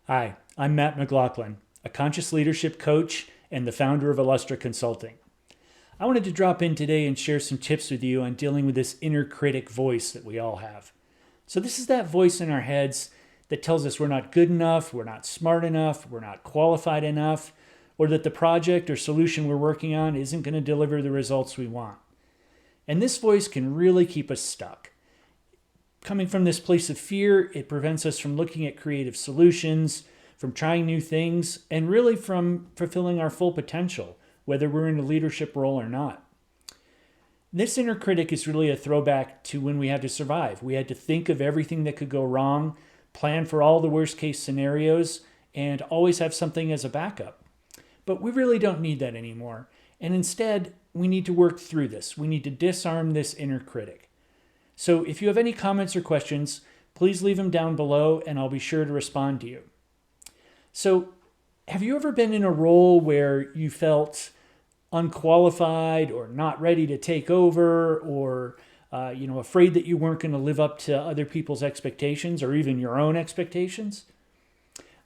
Hi, I'm Matt McLaughlin, a conscious leadership coach and the founder of Illustra Consulting. I wanted to drop in today and share some tips with you on dealing with this inner critic voice that we all have. So this is that voice in our heads that tells us we're not good enough, we're not smart enough, we're not qualified enough, or that the project or solution we're working on isn't going to deliver the results we want. And this voice can really keep us stuck. Coming from this place of fear, it prevents us from looking at creative solutions, from trying new things, and really from fulfilling our full potential, whether we're in a leadership role or not. This inner critic is really a throwback to when we had to survive. We had to think of everything that could go wrong, plan for all the worst case scenarios, and always have something as a backup. But we really don't need that anymore. And instead, we need to work through this. We need to disarm this inner critic. So if you have any comments or questions, please leave them down below and I'll be sure to respond to you. So have you ever been in a role where you felt unqualified or not ready to take over or afraid that you weren't going to live up to other people's expectations or even your own expectations?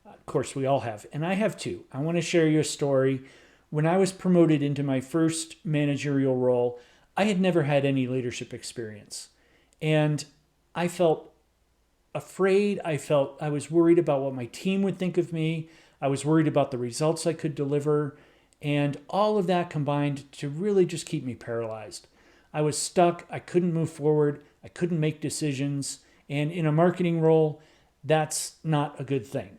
Of course, we all have, and I have too. I want to share you a story. When I was promoted into my first managerial role, I had never had any leadership experience. And I felt afraid. I was worried about what my team would think of me. I was worried about the results I could deliver. And all of that combined to really just keep me paralyzed. I was stuck. I couldn't move forward. I couldn't make decisions. And in a marketing role, that's not a good thing.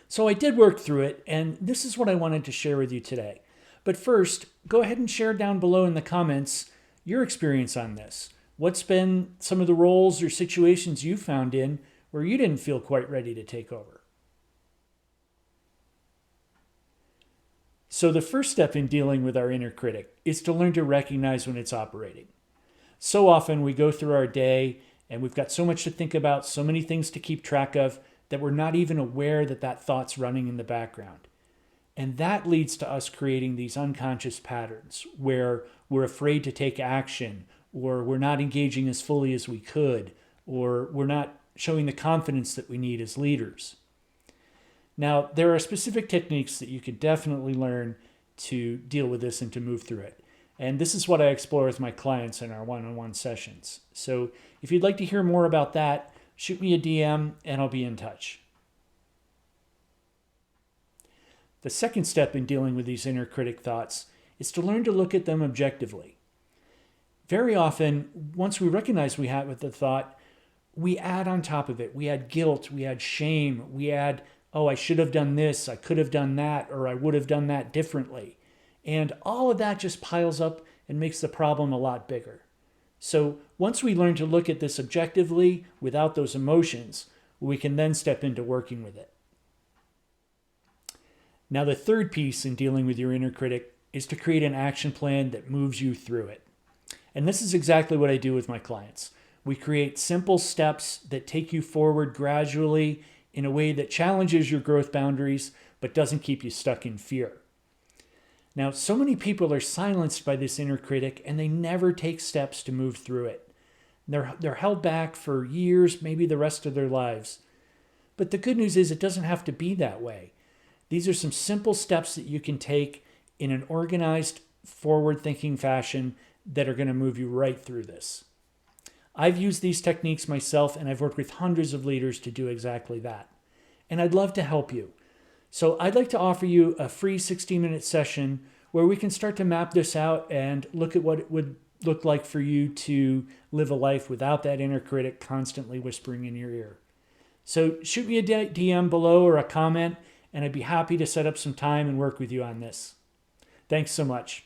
So I did work through it. And this is what I wanted to share with you today. But first, go ahead and share down below in the comments your experience on this. What's been some of the roles or situations you found in where you didn't feel quite ready to take over? So the first step in dealing with our inner critic is to learn to recognize when it's operating. So often we go through our day and we've got so much to think about, so many things to keep track of, that we're not even aware that that thought's running in the background. And that leads to us creating these unconscious patterns where we're afraid to take action, or we're not engaging as fully as we could, or we're not showing the confidence that we need as leaders. Now, there are specific techniques that you can definitely learn to deal with this and to move through it. And this is what I explore with my clients in our one-on-one sessions. So if you'd like to hear more about that, shoot me a DM and I'll be in touch. The second step in dealing with these inner critic thoughts is to learn to look at them objectively. Very often, once we recognize we have the thought, we add on top of it. We add guilt, we add shame, we add, oh, I should have done this, I could have done that, or I would have done that differently. And all of that just piles up and makes the problem a lot bigger. So once we learn to look at this objectively without those emotions, we can then step into working with it. Now, the third piece in dealing with your inner critic is to create an action plan that moves you through it. And this is exactly what I do with my clients. We create simple steps that take you forward gradually in a way that challenges your growth boundaries, but doesn't keep you stuck in fear. Now, so many people are silenced by this inner critic and they never take steps to move through it. They're held back for years, maybe the rest of their lives. But the good news is it doesn't have to be that way. These are some simple steps that you can take in an organized, forward-thinking fashion that are going to move you right through this. I've used these techniques myself and I've worked with hundreds of leaders to do exactly that. And I'd love to help you. So I'd like to offer you a free 60-minute session where we can start to map this out and look at what it would look like for you to live a life without that inner critic constantly whispering in your ear. So shoot me a DM below or a comment and I'd be happy to set up some time and work with you on this. Thanks so much.